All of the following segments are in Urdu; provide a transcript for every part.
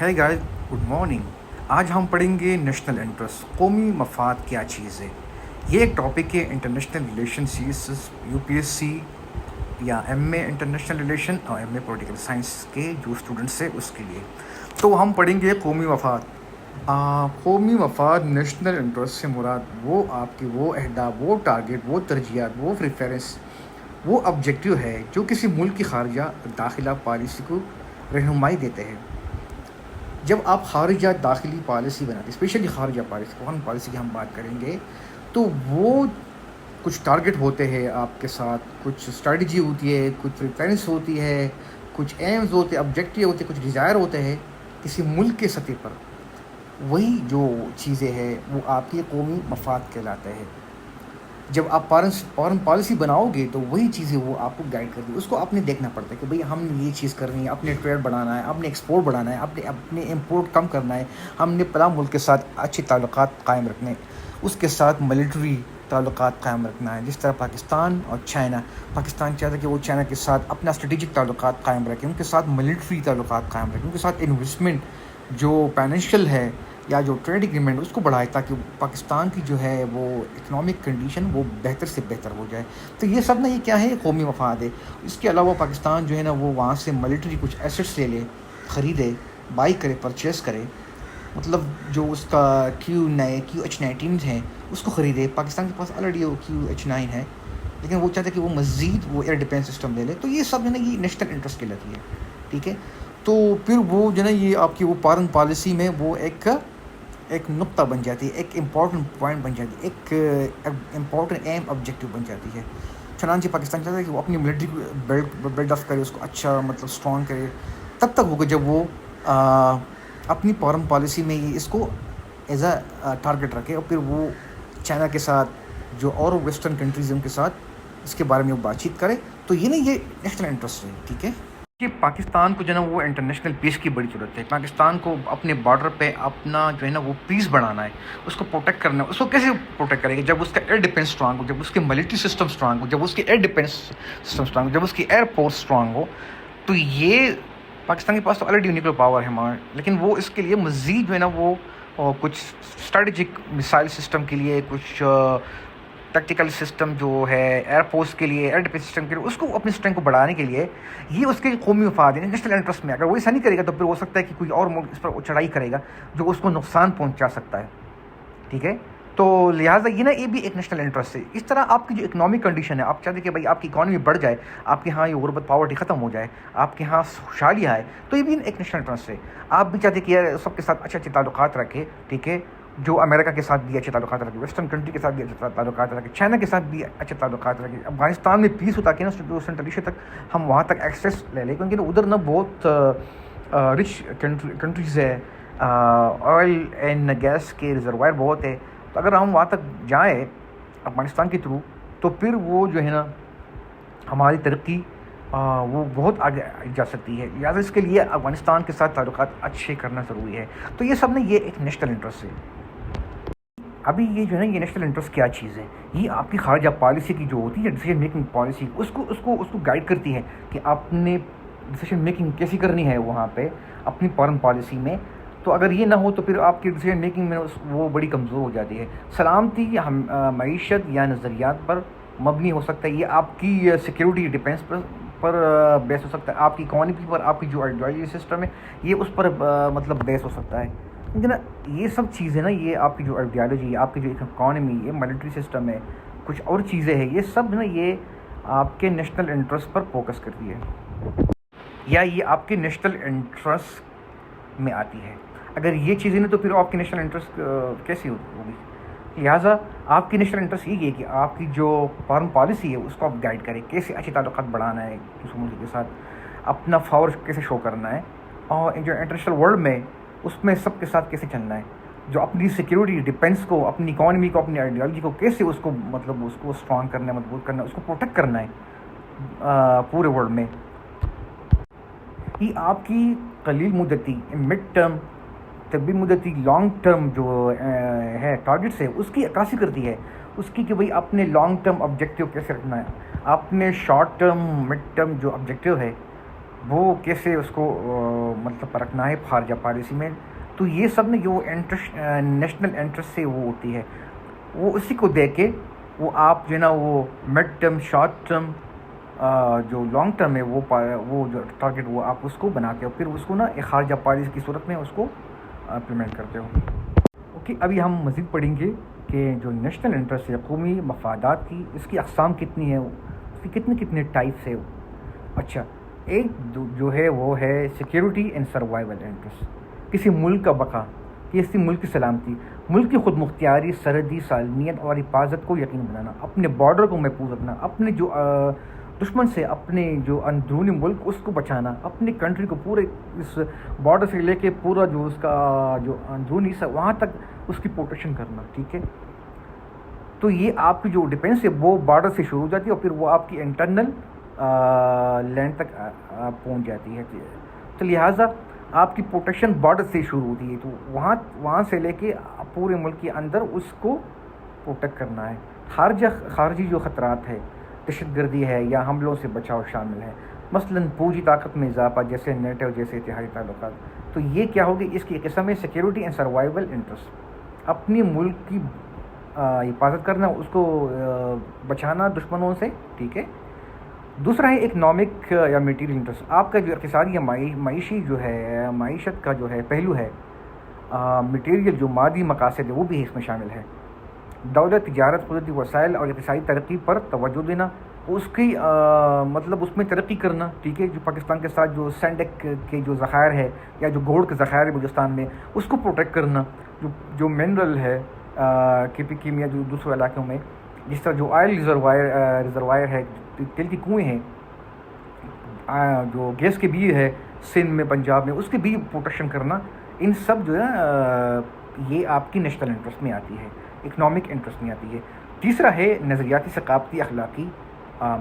ہے گائز، گڈ مارننگ. آج ہم پڑھیں گے نیشنل انٹرسٹ، قومی مفاد کیا چیز ہے. یہ ایک ٹاپک ہے international relation series U P S C یا ایم اے انٹرنیشنل ریلیشن اور ایم اے پولیٹیکل سائنس کے جو اسٹوڈنٹس ہیں اس کے لیے. تو ہم پڑھیں گے قومی مفاد. قومی مفاد نیشنل انٹرسٹ سے مراد وہ آپ کے وہ اہداف، وہ ٹارگیٹ، وہ ترجیحات، وہ پریفرنس، وہ آبجیکٹیو ہے جو کسی ملک کی خارجہ داخلہ پالیسی کو رہنمائی دیتے ہیں. جب آپ خارجہ داخلی پالیسی بناتے ہیں، اسپیشلی خارجہ پالیسی، فورن پالیسی کی ہم بات کریں گے، تو وہ کچھ ٹارگٹ ہوتے ہیں آپ کے ساتھ، کچھ اسٹریٹجی ہوتی ہے، کچھ پریفرنس ہوتی ہے، کچھ ایمز ہوتے ہیں، آبجیکٹیو ہوتے ہیں، کچھ ڈیزائر ہوتے ہیں کسی ملک کے سطح پر. وہی جو چیزیں ہیں وہ آپ کے قومی مفاد کہلاتے ہیں. جب آپ فارن پالیسی بناؤ گے تو وہی چیزیں وہ آپ کو گائیڈ کر دی. اس کو آپ نے دیکھنا پڑتا ہے کہ بھئی ہم نے یہ چیز کرنی ہے، اپنے ٹریڈ بڑھانا ہے، اپنے ایکسپورٹ بڑھانا ہے، اپنے امپورٹ کم کرنا ہے، ہم نے فلاں ملک کے ساتھ اچھے تعلقات قائم رکھنے، اس کے ساتھ ملٹری تعلقات قائم رکھنا ہے. جس طرح پاکستان اور چائنا، پاکستان چاہتا ہے کہ وہ چائنا کے ساتھ اپنا اسٹریٹجک تعلقات قائم رکھیں، ان کے ساتھ ملٹری تعلقات قائم رکھیں، ان کے ساتھ انویسٹمنٹ جو فائنینشیل ہے یا جو ٹریڈ ایگریمنٹ اس کو بڑھائے تاکہ پاکستان کی جو ہے وہ اکنامک کنڈیشن وہ بہتر سے بہتر ہو جائے. تو یہ سب نا، یہ کیا ہے، قومی مفاد ہے. اس کے علاوہ پاکستان جو ہے نا وہ وہاں سے ملٹری کچھ ایسٹس لے لے، خریدے، بائی کرے، پرچیز کرے، مطلب جو اس کا QH-19 ہیں اس کو خریدے. پاکستان کے پاس آلریڈی وہ QH-9 ہے، لیکن وہ چاہتے ہیں کہ وہ مزید وہ ایئر ڈیفینس سسٹم لے لے. تو یہ سب جو ہے نا یہ نیشنل انٹرسٹ کہلاتی ہے. ٹھیک ہے، تو پھر وہ جو ہے نا یہ آپ کی وہ فارن پالیسی میں وہ ایک نقطہ بن جاتی ہے، ایک امپورٹنٹ پوائنٹ بن جاتی ہے، ایک امپورٹنٹ ایم آبجیکٹیو بن جاتی ہے. چنانچہ پاکستان چاہتا ہے کہ وہ اپنی ملٹری کو بلڈ اپ کرے، اس کو اچھا مطلب اسٹرانگ کرے. تب تک ہوگا جب وہ اپنی فارن پالیسی میں یہ اس کو ایز اے ٹارگیٹ رکھے، اور پھر وہ چائنا کے ساتھ جو اور ویسٹرن کنٹریز ان کے ساتھ اس کے بارے میں وہ بات چیت کرے. تو یہ نہیں، یہ نیشنل انٹرسٹ ہے. ٹھیک ہے کہ پاکستان کو جو ہے نا وہ انٹرنیشنل پیس کی بڑی ضرورت ہے. پاکستان کو اپنے بارڈر پہ اپنا جو ہے نا وہ پیس بڑھانا ہے، اس کو پروٹیکٹ کرنا ہے. اس کو کیسے پروٹیکٹ کرے گا؟ جب اس کا ایئر ڈیفینس اسٹرانگ ہو، جب اس کے ملٹری سسٹم اسٹرانگ ہو، جب اس کے ایئر ڈیفینس سسٹم اسٹرانگ ہو، جب اس کی ایئر فورس اسٹرانگ ہو. تو یہ پاکستان کے پاس تو آلریڈی نیوکلیر پاور ہے ہمارا، لیکن وہ اس کے لیے مزید جو ہے نا وہ کچھ اسٹریٹجک مسائل سسٹم کے لیے، کچھ ٹیکٹیکل سسٹم جو ہے ایئر فورس کے لیے، ایئر ڈیفینس سسٹم کے لیے، اس کو اپنی اسٹرینتھ کو بڑھانے کے لیے یہ اس کے قومی مفاد ہے نیشنل انٹرسٹ میں. اگر وہ ایسا نہیں کرے گا تو پھر ہو سکتا ہے کہ کوئی اور ملک اس پر چڑھائی کرے گا جو اس کو نقصان پہنچا سکتا ہے. ٹھیک ہے، تو لہٰذا یہ نا یہ بھی ایک نیشنل انٹرسٹ ہے. اس طرح آپ کی جو اکنامک کنڈیشن ہے، آپ چاہتے ہیں کہ بھائی آپ کی اکانومی بڑھ جائے، آپ کے ہاں یہ غربت پاورٹی ختم ہو جائے، آپ کے ہاں خوشحالی آئے، تو یہ بھی ایک نیشنل انٹرسٹ ہے. آپ بھی چاہتے ہیں کہ یار سب کے ساتھ اچھے اچھے تعلقات رکھے. ٹھیک ہے، جو امریکہ کے ساتھ بھی اچھے تعلقات رکھے، ویسٹرن کنٹری کے ساتھ بھی اچھے تعلقات رکھے، چائنا کے ساتھ بھی اچھے تعلقات رکھے. افغانستان میں پیس ہوتا کہ نا سینٹرل ایشیا تک ہم وہاں تک ایکسیس لے لیں، کیونکہ ادھر نا بہت رچ کنٹریز ہے، آئل اینڈ گیس کے ریزروائر بہت ہے. تو اگر ہم وہاں تک جائیں افغانستان کے تھرو، تو پھر وہ جو ہے نا ہماری ترقی وہ بہت آگے جا سکتی ہے. لہٰذا اس کے لیے افغانستان کے ساتھ تعلقات اچھے کرنا ضروری ہے. تو یہ سب نے یہ ایک نیشنل انٹرسٹ ہے. ابھی یہ جو ہے نا یہ نیشنل انٹرسٹ کیا چیز ہے؟ یہ آپ کی خارجہ پالیسی کی جو ہوتی ہے ڈیسیجن میکنگ پالیسی، اس کو گائیڈ کرتی ہے کہ آپ نے ڈیسیجن میکنگ کیسی کرنی ہے وہاں پہ اپنی فارن پالیسی میں. تو اگر یہ نہ ہو تو پھر آپ کی ڈیسیجن میکنگ میں وہ بڑی کمزور ہو جاتی ہے. سلامتی معیشت یا نظریات پر مبنی ہو سکتا ہے، یہ آپ کی سیکیورٹی ڈیفینس پر بیس ہو سکتا ہے، آپ کی اکانومی پر، آپ کی جو آئیڈیالوجی سسٹم ہے یہ اس پر مطلب بیس ہو سکتا ہے. لیکن یہ سب چیزیں نا، یہ آپ کی جو آئیڈیالوجی، آپ کی جو اکانومی، یہ ملٹری سسٹم ہے، کچھ اور چیزیں ہیں، یہ سب نا یہ آپ کے نیشنل انٹرسٹ پر فوکس کرتی ہے، یا یہ آپ کے نیشنل انٹرسٹ میں آتی ہے. اگر یہ چیزیں نہیں تو پھر آپ کی نیشنل انٹرسٹ کیسی ہوگی؟ لہٰذا آپ کی نیشنل انٹرسٹ یہ ہے کہ آپ کی جو فارن پالیسی ہے اس کو آپ گائیڈ کریں، کیسے اچھے تعلقات بڑھانا ہے دوسرے ملک کے ساتھ، اپنا پاور کیسے شو کرنا ہے، اور جو انٹرنیشنل ورلڈ میں اس میں سب کے ساتھ کیسے چلنا ہے، جو اپنی سیکیورٹی ڈیفینس کو، اپنی اکانومی کو، اپنی آئیڈیالوجی کو کیسے اس کو مطلب اس کو اسٹرانگ کرنا ہے، مضبوط کرنا ہے، اس کو پروٹیکٹ کرنا ہے پورے ورلڈ میں. یہ آپ کی قلیل مدتی، مڈ ٹرم، طویل مدتی، لانگ ٹرم جو ہے ٹارگٹس ہے اس کی عکاسی کرتی ہے، اس کی کہ بھئی آپ نے لانگ ٹرم آبجیکٹیو کیسے رکھنا ہے، آپ نے شارٹ ٹرم، مڈ ٹرم جو آبجیکٹیو ہے وہ کیسے اس کو مطلب پرکھنا ہے خارجہ پالیسی میں. تو یہ سب نے جو نیشنل انٹرسٹ سے وہ ہوتی ہے، وہ اسی کو دیکھ کے وہ آپ جو ہے نا وہ مڈ ٹرم، شارٹ ٹرم، جو لانگ ٹرم ہے وہ جو ٹارگیٹ وہ آپ اس کو بناتے ہو، پھر اس کو نا ایک خارجہ پالیسی کی صورت میں اس کو امپلیمنٹ کرتے ہو. اوکے، ابھی ہم مزید پڑھیں گے کہ جو نیشنل انٹرسٹ ہے قومی مفادات کی، اس کی اقسام کتنی ہے، اس کی کتنے ٹائپس ہے. اچھا، ایک جو ہے وہ ہے سیکیورٹی اینڈ سروائیول انٹرسٹ، کسی ملک کا بقا، کسی ملک کی سلامتی، ملک کی خود مختاری، سرحدی سالمیت اور حفاظت کو یقینی بنانا، اپنے بارڈر کو محفوظ رکھنا، اپنے جو دشمن سے اپنے جو اندرونی ملک اس کو بچانا، اپنی کنٹری کو پورے اس بارڈر سے لے کے پورا جو اس کا جو اندرونی سے وہاں تک اس کی پروٹیکشن کرنا. ٹھیک ہے، تو یہ آپ کی جو ڈیفینس ہے وہ بارڈر سے شروع ہو جاتی ہے اور پھر وہ آپ کی انٹرنل لینڈ تک پہنچ جاتی ہے. تو لہٰذا آپ کی پروٹیکشن بارڈر سے شروع ہوتی ہے، تو وہاں سے لے کے پورے ملک کے اندر اس کو پروٹیکٹ کرنا ہے. خارجی جو خطرات ہے، دہشت گردی ہے یا حملوں سے بچاؤ شامل ہے، مثلاً پوجی طاقت میں اضافہ جیسے نیٹو جیسے اتحادی تعلقات. تو یہ کیا ہوگی، اس کی ایک قسم ہے سیکیورٹی اینڈ سروائیول انٹرسٹ، اپنی ملک کی حفاظت کرنا، اس کو بچانا دشمنوں سے. ٹھیک ہے. دوسرا ہے اکنامک یا میٹیریل انٹرسٹ، آپ کا جو اقتصادی یا معیشی جو ہے معیشت کا جو ہے پہلو ہے، میٹیریل جو مادی مقاصد ہے وہ بھی اس میں شامل ہے. دولت، تجارت، قدرتی وسائل اور اقتصادی ترقی پر توجہ دینا، اس کی مطلب اس میں ترقی کرنا. ٹھیک ہے، جو پاکستان کے ساتھ جو سینڈک کے جو ذخائر ہے یا جو گولڈ کے ذخائر ہے بلوچستان میں، اس کو پروٹیکٹ کرنا. جو منرل ہے کیمیا جو دوسرے علاقوں میں، جس طرح جو آئل ریزروائر ہے، تیل کی کنویں ہیں، جو گیس کے بھی ہے سندھ میں، پنجاب میں، اس کے بھی پروٹیکشن کرنا. ان سب جو ہے یہ آپ کی نیشنل انٹرسٹ میں آتی ہے، اکنامک انٹرسٹ میں آتی ہے. تیسرا ہے نظریاتی، ثقافتی، اخلاقی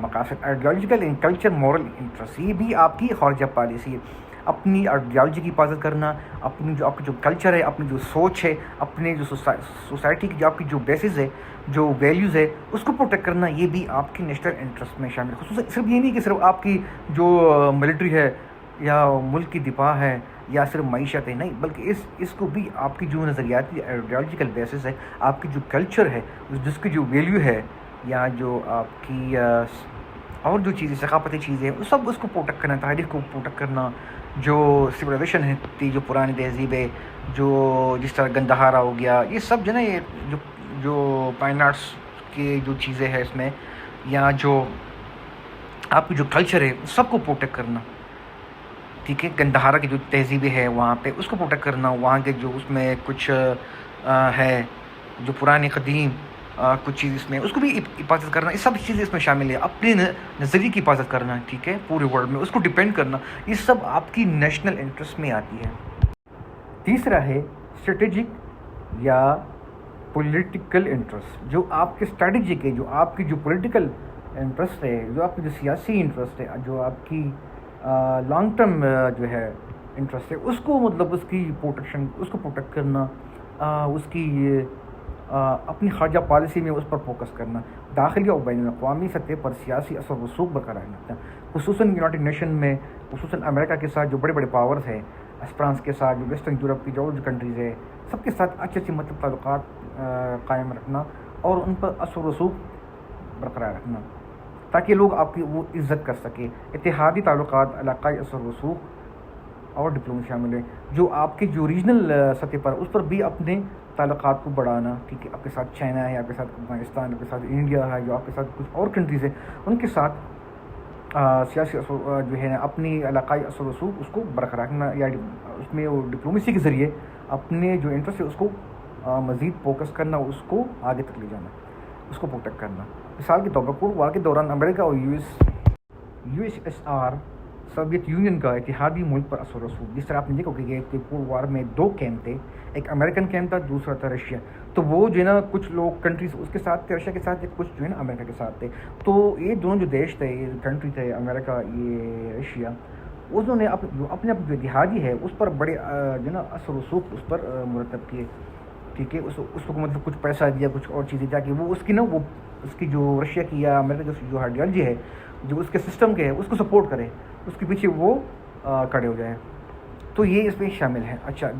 مقاصد، ideological and culture moral interest. یہ بھی آپ کی خارجہ پالیسی ہے، اپنی آئیڈیالوجی کی حفاظت کرنا، اپنی جو آپ کی جو کلچر ہے، اپنی جو سوچ ہے، اپنے جو سوسائٹی کی جو آپ کی جو بیسز ہے، جو ویلیوز ہے، اس کو پروٹیکٹ کرنا، یہ بھی آپ کی نیشنل انٹرسٹ میں شامل ہے. خصوصاً صرف یہ نہیں کہ صرف آپ کی جو ملٹری ہے یا ملک کی دفاع ہے یا صرف معیشت ہے، نہیں، بلکہ اس کو بھی آپ کی جو نظریاتی آئیڈیالوجیکل بیسس ہے، آپ کی جو کلچر ہے، جس کی جو ویلیو ہے، یا جو آپ کی اور جو چیزیں ثقافتی چیزیں ہیں، سب اس کو پروٹیکٹ کرنا، تاریخ کو پروٹیکٹ کرنا. جو سویلائزیشن ہے تھی، جو پرانی تہذیب ہے، جو جس طرح گندہارا ہو گیا، یہ سب جو نا یہ جو فائن آرٹس کی جو چیزیں ہیں اس میں، یا جو آپ کی جو کلچر ہے سب کو پروٹیکٹ کرنا. ٹھیک ہے، گندہارا کی جو تہذیبیں ہے وہاں پہ اس کو پروٹیکٹ کرنا، وہاں کے جو اس میں کچھ ہے جو پرانی قدیم کچھ چیز اس میں، اس کو بھی حفاظت کرنا. یہ سب چیزیں اس میں شامل ہے. اپنے نظریے کی حفاظت کرنا، ٹھیک ہے، پورے ورلڈ میں اس کو ڈیپینڈ کرنا، یہ سب آپ کی نیشنل انٹرسٹ میں آتی ہے. تیسرا ہے اسٹریٹجک یا پولیٹیکل انٹرسٹ، جو آپ کے اسٹریٹجک ہے، جو آپ کی جو پولیٹیکل انٹرسٹ ہے، جو آپ کی جو سیاسی انٹرسٹ ہے، جو آپ کی لانگ ٹرم جو ہے انٹرسٹ ہے، اس کو مطلب اس کی پروٹیکشن، اس کو پروٹیکٹ کرنا، اس کی اپنی خارجہ پالیسی میں اس پر فوکس کرنا. داخلی اور بین الاقوامی سطح پر سیاسی اثر و رسوخ برقرار رکھنا، خصوصاً یونائٹڈ نیشن میں، خصوصاً امریکہ کے ساتھ جو بڑے بڑے پاورز ہیں، فرانس کے ساتھ، جو ویسٹرن یورپ کی جو کنٹریز ہے، سب کے ساتھ اچھے مطلب تعلقات قائم رکھنا اور ان پر اثر و رسوخ برقرار رکھنا، تاکہ لوگ آپ کی وہ عزت کر سکے. اتحادی تعلقات، علاقائی اثر و رسوخ اور ڈپلومیسی شامل ہے. جو آپ کے جو ریجنل سطح پر اس پر بھی اپنے تعلقات کو بڑھانا. ٹھیک ہے، آپ کے ساتھ چائنا ہے، آپ کے ساتھ افغانستان، آپ کے ساتھ انڈیا ہے، جو آپ کے ساتھ کچھ اور کنٹریز ہیں، ان کے ساتھ سیاسی جو ہے اپنی علاقائی اثر و رسوخ اس کو برقرار رکھنا، یا اس میں وہ ڈپلومیسی کے ذریعے اپنے جو انٹرسٹ ہے اس کو مزید فوکس کرنا، اس کو آگے تک لے جانا، اس کو پروٹیکٹ کرنا. مثال کے طور پر کوئی وار کے دوران امریکہ اور U S S R Soviet union کا اتحادی ملک پر اثر و رسوخ. جس طرح آپ نے دیکھا کہ پور وار میں 2 کیمپ تھے، ایک امریکن کیمپ تھا، دوسرا تھا رشیا. تو وہ جو ہے نا کچھ لوگ کنٹریز اس کے ساتھ تھے، رشیا کے ساتھ تھے، کچھ جو ہے نا امریکہ کے ساتھ تھے. تو یہ دونوں جو دیش تھے، یہ کنٹری تھے، امریکہ، یہ رشیا، انہوں نے اپنے جو اتحادی ہے اس پر بڑے جو ہے نا اثر و رسوخ اس پر مرتب کیے. ٹھیک ہے. اس کو مطلب کچھ پیسہ دیا, کچھ اور چیزیں, تاکہ وہ اس کی نا وہ اس کی جو رشیا کی یا امریکہ جو آئیڈیالوجی ہے, جو اس کے سسٹم کے ہے, اس کو سپورٹ کرے, اس کے پیچھے وہ کھڑے ہو جائیں. تو یہ اس میں شامل ہے. اچھا,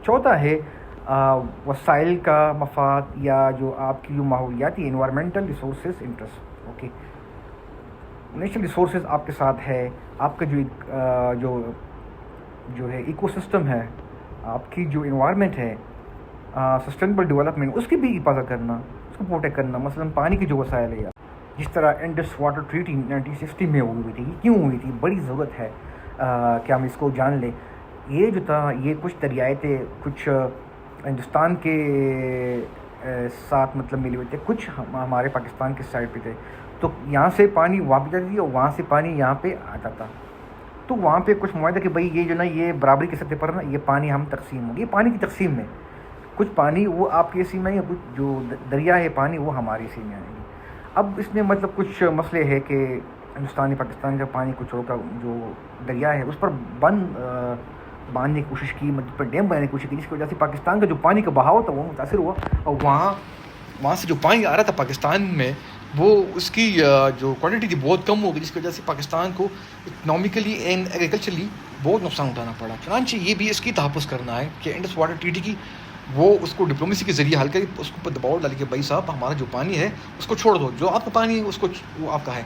چوتھا ہے وسائل کا مفاد, یا جو آپ کی جو ماحولیاتی environmental resources interest. Okay, natural resources آپ کے ساتھ ہے, آپ کا جو ہے ایکو سسٹم ہے, آپ کی جو انوائرمنٹ ہے, سسٹینیبل ڈیولپمنٹ, اس کی بھی حفاظت کرنا, اس کو پروٹیکٹ کرنا. مثلا پانی کے جو وسائل ہے, جس طرح انڈس واٹر ٹریٹی 1960 میں ہوئی تھی, کیوں ہوئی تھی, بڑی ضرورت ہے کہ ہم اس کو جان لیں. یہ جو تھا, یہ کچھ دریائے تھے, کچھ ہندوستان کے ساتھ مطلب ملے ہوئے تھے, کچھ ہمارے پاکستان کے سائڈ پہ تھے. تو یہاں سے پانی وہاں پہ جاتی تھی, اور وہاں سے پانی یہاں پہ آتا تھا. تو وہاں پہ کچھ معاہدہ کہ بھائی یہ جو نا یہ برابری کے سطح پر نا یہ پانی ہم تقسیم ہوگی. پانی کی تقسیم میں کچھ پانی وہ آپ کے حصے میں, یا کچھ جو دریا ہے پانی وہ ہمارے حصے میں آئے گی. اب اس میں مطلب کچھ مسئلے ہے کہ ہندوستانی پاکستان کا پانی کچھ اور کا جو دریا ہے اس پر باندھنے کی کوشش کی, مطلب پر ڈیم بنانے کی کوشش کی, جس کی وجہ سے پاکستان کا جو پانی کا بہاؤ تھا وہ متاثر ہوا. اور وہاں سے جو پانی آ رہا تھا پاکستان میں, وہ اس کی جو کوانٹٹی تھی بہت کم ہو گئی, جس کی وجہ سے پاکستان کو اکنامکلی اینڈ ایگریکلچرلی بہت نقصان اٹھانا پڑا. چنانچہ یہ بھی اس کی تحفظ کرنا ہے کہ انڈس واٹر ٹریٹی کی وہ اس کو ڈپلومیسی کے ذریعے حل کرے, اس کو دباؤ ڈالے کہ بھائی صاحب ہمارا جو پانی ہے اس کو چھوڑ دو, جو آپ کا پانی ہے اس کو وہ آپ کا ہے.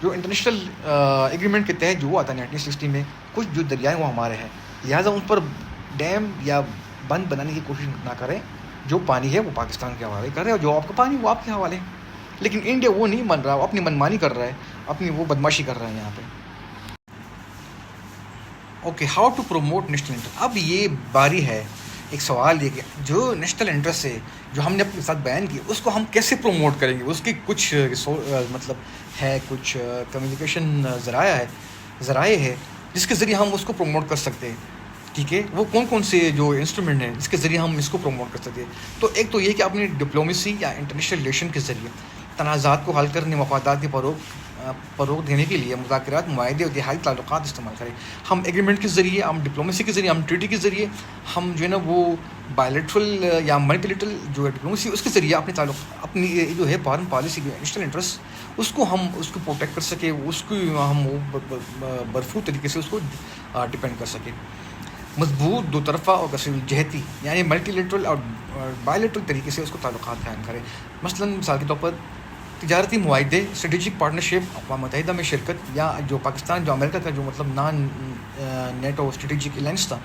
جو انٹرنیشنل ایگریمنٹ کے تحت جو آتا ہے 1960 میں, کچھ جو دریائے وہ ہمارے ہیں, لہٰذا ان پر ڈیم یا بند بنانے کی کوشش نہ کریں. جو پانی ہے وہ پاکستان کے حوالے کر رہے ہیں, اور جو آپ کا پانی وہ آپ کے حوالے. لیکن انڈیا وہ نہیں مان رہا, وہ اپنی منمانی کر رہا ہے, اپنی وہ بدماشی کر رہا ہے یہاں پہ. Okay, how to promote national interest. اب یہ باری ہے ایک سوال یہ کہ جو نیشنل انٹرسٹ ہے جو ہم نے اپنے ساتھ بیان کی, اس کو ہم کیسے پروموٹ کریں گے. اس کی کچھ مطلب ہے, کچھ کمیونیکیشن ذرائع ہے جس کے ذریعے ہم اس کو پروموٹ کر سکتے ہیں. ٹھیک ہے, وہ کون سے جو انسٹرومنٹ ہیں جس کے ذریعے ہم اس کو پروموٹ کر سکتے ہیں. تو ایک تو یہ کہ اپنی ڈپلومیسی یا انٹرنیشنل ریلیشن کے ذریعے تنازعات کو حل کرنے, مفادات کے فروغ دینے کے لیے مذاکرات, معاہدے اور دہائی تعلقات استعمال کریں. ہم ایگریمنٹ کے ذریعے, ہم ڈپلومیسی کے ذریعے, ہم ٹریٹی کے ذریعے, ہم جو ہے نا وہ بائیلیٹرل یا ملٹی لیٹرل جو ہے ڈپلومیسی, اس کے ذریعے اپنی جو ہے فارن پالیسی جو نیشنل انٹرسٹ, اس کو پروٹیکٹ کر سکیں, اس کو ہم بھرپور طریقے سے اس کو ڈپینڈ کر سکیں. مضبوط دو طرفہ اور کثیر الجہتی یعنی ملٹی لیٹرل اور بائی لیٹرل طریقے سے اس کو تعلقات قائم کریں. مثلاً کے طور پر تجارتی معاہدے, اسٹریٹجک پارٹنرشپ, اقوام متحدہ میں شرکت, یا جو پاکستان جو امریکہ کا جو مطلب نان نیٹو اسٹریٹجک الائنس تھا,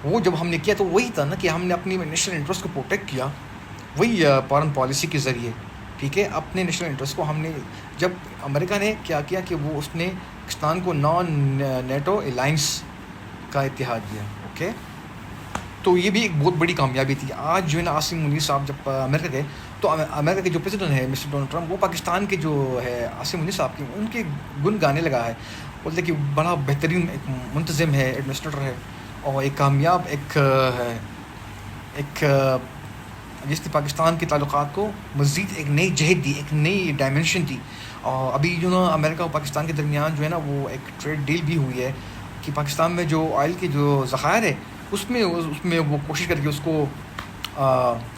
وہ جب ہم نے کیا تو وہی تھا نا کہ ہم نے اپنی نیشنل انٹرسٹ کو پروٹیکٹ کیا, وہی فارن پالیسی کے ذریعے. ٹھیک ہے, اپنے نیشنل انٹرسٹ کو ہم نے, جب امریکہ نے کیا کہ وہ اس نے پاکستان کو نان نیٹو الائنس کا اتحاد دیا. اوکے, تو یہ بھی ایک بہت بڑی کامیابی تھی. آج جو ہے نا عاصم منیر صاحب جب امریکہ گئے تو امریکہ کے جو پریزیڈنٹ ہے مسٹر ڈونلڈ ٹرمپ, وہ پاکستان کے جو ہے عاصم منیر صاحب کی ان کے گن گانے لگا ہے, بولتے کہ بڑا بہترین ایک منتظم ہے, ایڈمنسٹریٹر ہے, اور ایک کامیاب ایک جس نے پاکستان کے تعلقات کو مزید ایک نئی جہت دی, ایک نئی ڈائمنشن دی. اور ابھی جو نا امریکہ اور پاکستان کے درمیان جو ہے نا وہ ایک ٹریڈ ڈیل بھی ہوئی ہے کہ پاکستان میں جو آئل کے جو ذخائر ہے اس میں وہ کوشش کر کے اس کو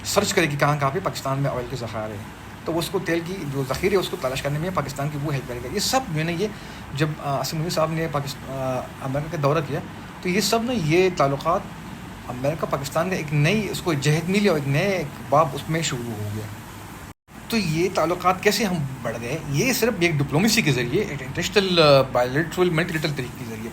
سرچ کرے کہ کہاں پہ پاکستان میں آئل کے ذخائر ہیں, تو اس کو تیل کی جو ذخیرے ہے اس کو تلاش کرنے میں پاکستان کی وہ ہیلپ کرے گا. یہ سب جو ہے نا, یہ جب عاصم منیر صاحب نے امریکہ کا دورہ کیا تو یہ سب نا, یہ تعلقات امریکہ پاکستان کا ایک نئی اس کو جہت ملی, اور ایک نئے ایک باب اس میں شروع ہو گیا. تو یہ تعلقات کیسے ہم بڑھ گئے, یہ صرف ایک ڈپلومیسی کے ذریعے, انٹرنیشنل بائیلیٹرل ملٹی لیٹرل طریقے کے ذریعے.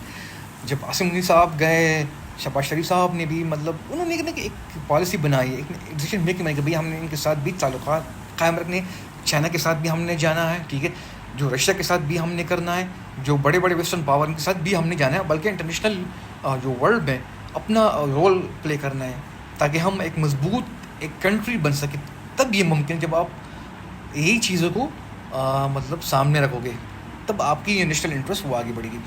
جب عاصم منیر صاحب گئے, شہباز شریف صاحب نے بھی مطلب انہوں نے ایک پالیسی بنائی, ایک ڈیسیشن میکنگ بنائی کہ بھائی ہم نے ان کے ساتھ بھی تعلقات قائم رکھنے, چائنا کے ساتھ بھی ہم نے جانا ہے. ٹھیک ہے, جو رشیا کے ساتھ بھی ہم نے کرنا ہے, جو بڑے ویسٹرن پاور کے ساتھ بھی ہم نے جانا ہے, بلکہ انٹرنیشنل جو ورلڈ میں اپنا رول پلے کرنا ہے, تاکہ ہم ایک مضبوط ایک کنٹری بن سکے. تب یہ ممکن, جب آپ یہی چیزوں کو مطلب سامنے رکھو گے, تب آپ کی نیشنل انٹرسٹ وہ آگے بڑھے گی.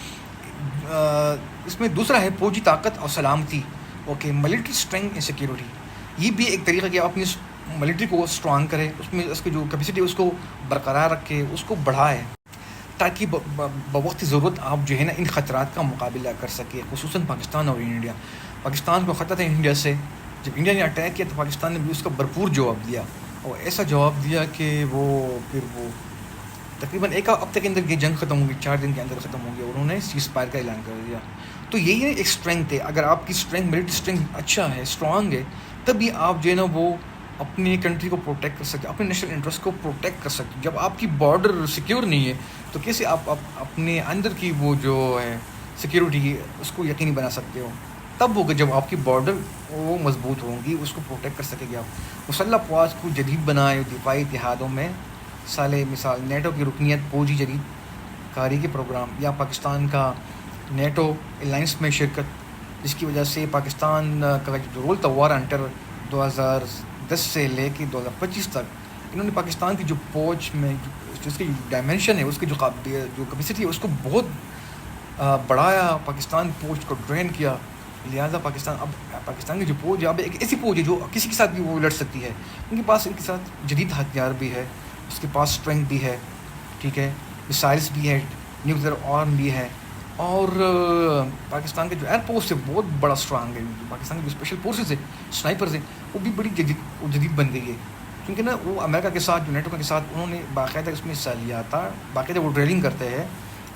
اس میں دوسرا ہے فوجی طاقت اور سلامتی. Okay, military strength and security, یہ بھی ایک طریقہ کہ آپ اپنی ملٹری کو اسٹرانگ کرے, اس میں اس کی جو کیپیسٹی ہے اس کو برقرار رکھے, اس کو بڑھائے, تاکہ بوقت ضرورت آپ جو ہے نا ان خطرات کا مقابلہ کر سکے, خصوصاً پاکستان اور انڈیا. پاکستان کو خطرہ ہے انڈیا سے, جب انڈیا نے اٹیک کیا تو پاکستان نے بھی اس کا بھرپور جواب دیا، اور ایسا جواب دیا کہ پھر وہ تقریباً ایک ہفتے کے اندر یہ جنگ ختم ہوگی، 4 دن کے اندر ختم ہوگی، اور انہوں نے سیز فائر کا اعلان کر دیا. تو یہی ایک اسٹرینتھ ہے. اگر آپ کی اسٹرینتھ، ملٹری اسٹرینتھ اچھا ہے، اسٹرانگ ہے، تبھی آپ جو ہے نا وہ اپنی کنٹری کو پروٹیکٹ کر سکتے، اپنے نیشنل انٹرسٹ کو پروٹیکٹ کر سکتے. جب آپ کی بارڈر سیکیور نہیں ہے تو کیسے آپ اپنے اندر کی وہ جو ہے سیکیورٹی اس کو یقینی بنا سکتے ہو؟ تب ہوگا جب آپ کی بارڈر وہ مضبوط ہوں گی، اس کو پروٹیکٹ کر سکے گی آپ. مسلح افواج کو جدید بنائے، دفاعی اتحادوں میں مثال نیٹو کی رکنیت، فوجی جدید کاری کے پروگرام، یا پاکستان کا نیٹو الائنس میں شرکت، جس کی وجہ سے پاکستان کا جو رول تھا وار انٹر 2010 سے لے کے 2025 تک، انہوں نے پاکستان کی جو فوج میں جو اس کی ڈائمینشن ہے، اس کی جو کیپیسٹی ہے، اس کو بہت بڑھایا. پاکستان فوج کو ٹرین کیا. لہٰذا پاکستان کی جو فوج ہے اب ایک ایسی فوج ہے جو کسی کے ساتھ بھی وہ لڑ سکتی ہے. ان کے پاس ان کے ساتھ جدید ہتھیار بھی ہے، اس کے پاس اسٹرینتھ بھی ہے، ٹھیک ہے، مسائلس بھی ہے، نیوکلیئر آرم بھی ہے. اور پاکستان کے جو ایئر فورس ہے بہت بڑا اسٹرانگ ہے. پاکستان کی جو اسپیشل فورسز ہے، اسنائپرز ہیں، وہ بھی بڑی جدید بن گئی ہے. کیونکہ نا وہ امریکہ کے ساتھ، جو نیٹو کے ساتھ، انہوں نے باقاعدہ اس میں حصہ لیا تھا. باقاعدہ وہ ڈرلنگ کرتے ہیں.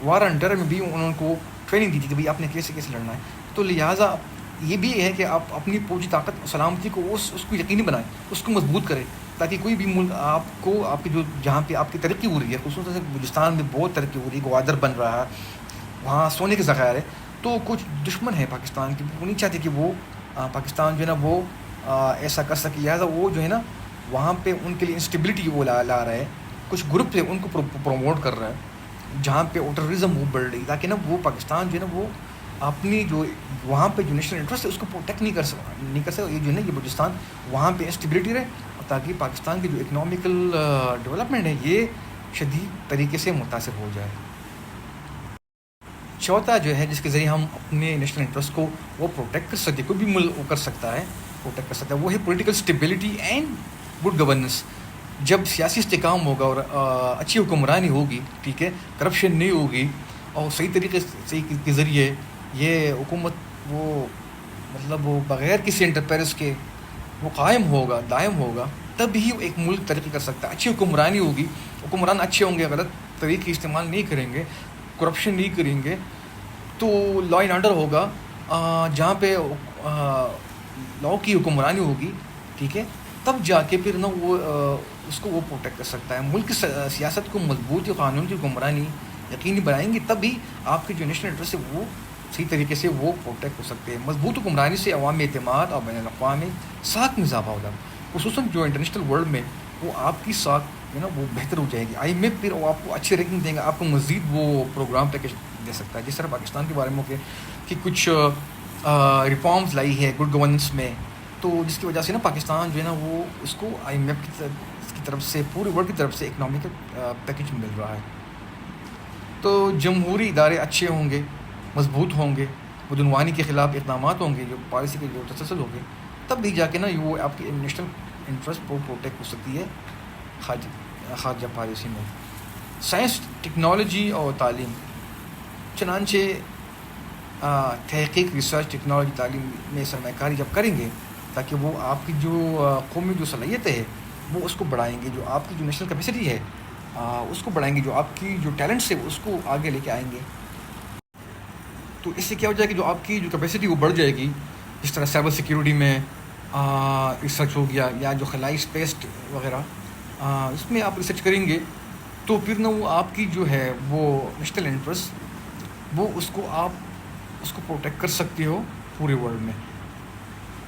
وار انڈر میں بھی انہوں کو ٹریننگ دی تھی کہ بھائی آپ نے کیسے لڑنا ہے. تو لہٰذا یہ بھی ہے کہ آپ اپنی فوجی طاقت اور سلامتی کو اس کو یقینی بنائیں، اس کو مضبوط کریں، تاکہ کوئی بھی ملک آپ کی جو جہاں پہ آپ کی ترقی ہو رہی ہے، خصوصاً بلوچستان میں بہت ترقی ہو رہی ہے، گوادر بن رہا ہے، وہاں سونے کے ذخائر ہے. تو کچھ دشمن ہیں پاکستان کے، وہ نہیں چاہتے کہ وہ پاکستان جو ہے نا وہ ایسا کر سکے. لہٰذا وہ جو ہے نا وہاں پہ ان کے لیے انسٹیبلٹی وہ لا رہا ہے. کچھ گروپ ہے ان کو پروموٹ کر رہا ہے، جہاں پہ ٹیررزم وہ بڑھ رہی، تاکہ نا وہ پاکستان جو ہے نا وہ اپنی جو وہاں پہ جو نیشنل انٹرسٹ ہے اس کو پروٹیکٹ نہیں کر سکے. یہ جو ہے نا یہ بلوچستان وہاں پہ انسٹیبلٹی رہے، تاکہ پاکستان کی جو اکنامیکل ڈیولپمنٹ ہے یہ شدید طریقے سے متاثر ہو جائے. چوتھا جو ہے جس کے ذریعے ہم اپنے نیشنل انٹرسٹ کو وہ پروٹیکٹ کر سکتے، کوئی بھی ملک وہ کر سکتا ہے، پروٹیکٹ کر سکتا ہے، وہ ہے political stability and good governance. جب سیاسی استحکام ہوگا اور اچھی حکمرانی ہوگی، ٹھیک ہے، کرپشن نہیں ہوگی، اور صحیح طریقے کے ذریعے یہ حکومت وہ مطلب وہ بغیر کسی انٹرفیئرنس کے وہ قائم ہوگا، دائم ہوگا، تب ہی ایک ملک ترقی کر سکتا ہے. اچھی حکمرانی ہوگی، حکمران اچھے ہوں گے، غلط طریقے استعمال نہیں کریں گے، کرپشن نہیں کریں گے، تو لا اینڈ آرڈر ہوگا. جہاں پہ لا کی حکمرانی ہوگی، ٹھیک ہے، تب جا کے پھر نا وہ اس کو وہ پروٹیکٹ کر سکتا ہے. ملک کی سیاست کو مضبوط قانون کی حکمرانی یقینی بنائیں گے، تب بھی آپ کے جو نیشنل انٹرسٹ ہے وہ صحیح طریقے سے وہ پروٹیکٹ ہو سکتے ہیں. مضبوط حکمرانی سے عوامی اعتماد اور بین الاقوامی ساکھ میں اضافہ ہوگا، خصوصاً جو انٹرنیشنل ورلڈ میں وہ آپ کی ساکھ جو ہے نا وہ بہتر ہو جائے گی. آئی ایم ایف پھر وہ آپ کو اچھی ریٹنگ دیں گا، آپ کو مزید وہ پروگرام پیکج دے سکتا ہے. جس طرح پاکستان کے بارے میں کہ کچھ ریفارمز لائی ہے گڈ گورننس میں، تو جس کی وجہ سے نا پاکستان جو ہے نا وہ اس کو آئی ایم ایف کی طرف سے، پورے ورلڈ کی طرف سے اکنامیکل پیکج مل رہا ہے. تو جمہوری ادارے اچھے ہوں گے، مضبوط ہوں گے، بدعنوانی کے خلاف اقدامات ہوں گے، جو پالیسی کے جو تسلسل ہوں گے، تب بھی جا کے نا وہ آپ کی نیشنل انٹرسٹ کو پروٹیکٹ ہو سکتی ہے خارجہ پالیسی میں. سائنس، ٹیکنالوجی اور تعلیم، چنانچہ تحقیق، ریسرچ، ٹیکنالوجی، تعلیم میں سرمایہ کاری جب کریں گے، تاکہ وہ آپ کی جو قومی جو صلاحیتیں ہے وہ اس کو بڑھائیں گے، جو آپ کی جو نیشنل کیپیسٹی ہے اس کو بڑھائیں گے، جو آپ کی جو ٹیلنٹس ہے اس کو آگے لے کے آئیں گے. تو اس سے کیا ہو جائے گا، جو آپ کی جو کیپیسٹی وہ بڑھ جائے گی. جس طرح سائبر سیکیورٹی میں ریسرچ ہو گیا، یا جو خلائی اسپیس وغیرہ اس میں آپ ریسرچ کریں گے، تو پھر نا وہ آپ کی جو ہے وہ نیشنل انٹرسٹ وہ اس کو پروٹیکٹ کر سکتے ہو پورے ورلڈ میں.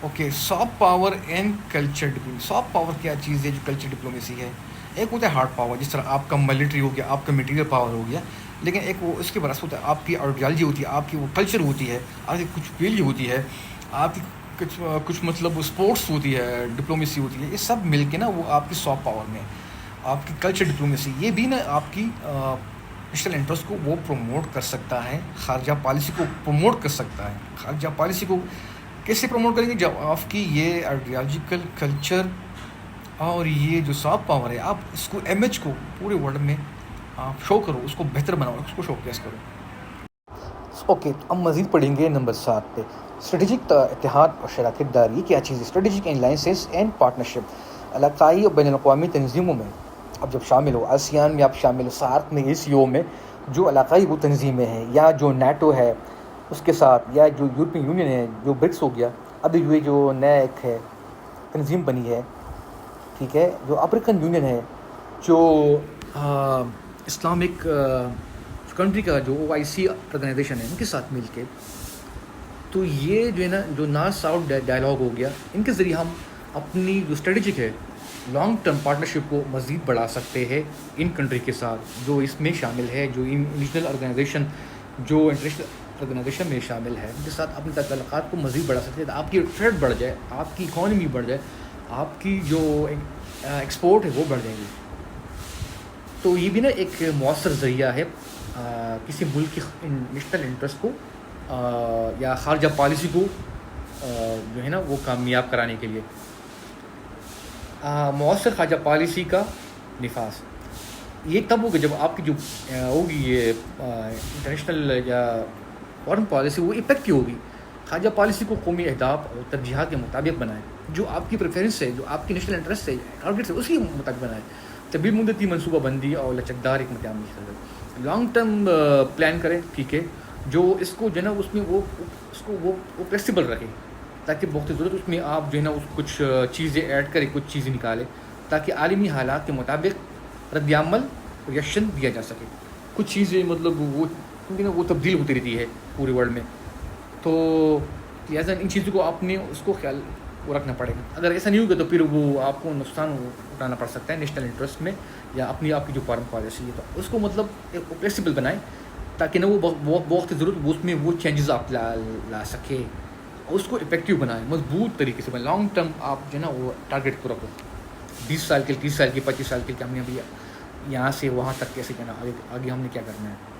Okay, soft power and culture diplomacy. Soft power کیا چیز ہے جو کلچر ڈپلومیسی ہے؟ ایک ہوتا ہے ہارڈ پاور، جس طرح آپ کا ملٹری ہو گیا، آپ کا میٹیریل پاور ہو گیا، لیکن ایک وہ اس کے برعکس ہوتا ہے آپ کی آئیڈیالوجی ہوتی ہے، آپ کی وہ کلچر ہوتی ہے، آپ کی کچھ ویلیو ہوتی ہے، آپ کی کچھ مطلب اسپورٹس ہوتی ہے، ڈپلومیسی ہوتی ہے. یہ سب مل کے نا وہ آپ کی سافٹ پاور میں آپ کی کلچر ڈپلومیسی، یہ بھی نا آپ کی نیشنل انٹرسٹ کو وہ پروموٹ کر سکتا ہے، خارجہ پالیسی کو پروموٹ کر سکتا ہے. خارجہ پالیسی کو کیسے پروموٹ کریں گے؟ جب آپ کی یہ آئیڈیالوجیکل کلچر اور یہ جو سافٹ پاور ہے، آپ اس کو امیج کو پورے ورلڈ میں آپ شو کرو، اس کو بہتر بناؤ، اس کو شو کیس کرو. اوکے، تو اب مزید پڑھیں گے نمبر 7 پہ. اسٹریٹجک اتحاد اور شراکت داری کیا چیز ہے؟ اسٹریٹجک الائنسز اینڈ پارٹنرشپ، علاقائی اور بین الاقوامی تنظیموں میں اب جب شامل ہو، آسیان میں آپ شامل ہو، سارک میں، ACO میں جو علاقائی وہ تنظیمیں ہیں، یا جو نیٹو ہے اس کے ساتھ، یا جو یورپین یونین ہے، جو برکس ہو گیا، ابھی جو یہ جو نیا ایک ہے تنظیم بنی ہے، ٹھیک ہے، جو افریقن یونین ہے، جو اسلامک کنٹری کا جو OIC آرگنائزیشن ہے، ان کے ساتھ مل کے، تو یہ جو ہے نا جو نارتھ ساؤتھ ڈائلاگ ہو گیا، ان کے ذریعے ہم اپنی جو اسٹریٹجک ہے لانگ ٹرم پارٹنرشپ کو مزید بڑھا سکتے ہیں ان کنٹری کے ساتھ جو اس میں شامل ہے، جو ان ریجنل آرگنائزیشن، جو انٹرنیشنل آرگنائزیشن میں شامل ہے، ان کے ساتھ اپنے تعلقات کو مزید بڑھا سکتے ہیں، آپ کی ٹریڈ بڑھ جائے، آپ کی اکانومی بڑھ جائے، آپ کی جو ایکسپورٹ ہے وہ بڑھ جائے گی۔ تو یہ بھی نا ایک مؤثر ذریعہ ہے کسی ملک کی نیشنل انٹرسٹ کو یا خارجہ پالیسی کو جو ہے نا وہ کامیاب کرانے کے لیے۔ مؤثر خارجہ پالیسی کا نفاذ یہ تب ہوگا جب آپ کی جو ہوگی یہ انٹرنیشنل یا فارن پالیسی وہ افیکٹو ہوگی، خارجہ پالیسی کو قومی اہداف اور ترجیحات کے مطابق بنائیں، جو آپ کی پریفرنس ہے، جو آپ کی نیشنل انٹرسٹ ہے، ٹارگیٹ ہے، اس کے مطابق بنائیں، طویل مدتی منصوبہ بندی اور لچکدار حکمت عملی کریں، لانگ ٹرم پلان کریں، ٹھیک ہے، جو اس کو جو ہے نا اس میں وہ اس کو وہ فلیکسیبل رکھے، تاکہ وقت ضرورت اس میں آپ جو ہے نا اس کچھ چیزیں ایڈ کریں، کچھ چیزیں نکالیں، تاکہ عالمی حالات کے مطابق رد عمل ریئیکشن دیا جا سکے۔ کچھ چیزیں مطلب وہ کیونکہ نا وہ تبدیل ہوتی رہتی ہے پورے ورلڈ میں، تو لہٰذا ان چیزوں کو آپ نے اس کو خیال وہ رکھنا پڑے گا۔ اگر ایسا نہیں ہوگا تو پھر وہ آپ کو نقصان اٹھانا پڑ سکتا ہے نیشنل انٹرسٹ میں، یا اپنی آپ کی جو فارن پالیسی ہے، تو اس کو مطلب فلیکسیبل بنائیں، تاکہ نا وہ وقت ضرورت اس میں وہ چینجز آپ لا سکے، اس کو افیکٹو بنائیں، مضبوط طریقے سے بنائیں، لانگ ٹرم آپ جو ہے نا وہ ٹارگیٹ کو رکھو، 20 سال کے، 30 سال کے، 25 سال کے، کہ ہم نے ابھی یہاں سے وہاں تک کیسے جانا، آگے ہم نے کیا کرنا ہے۔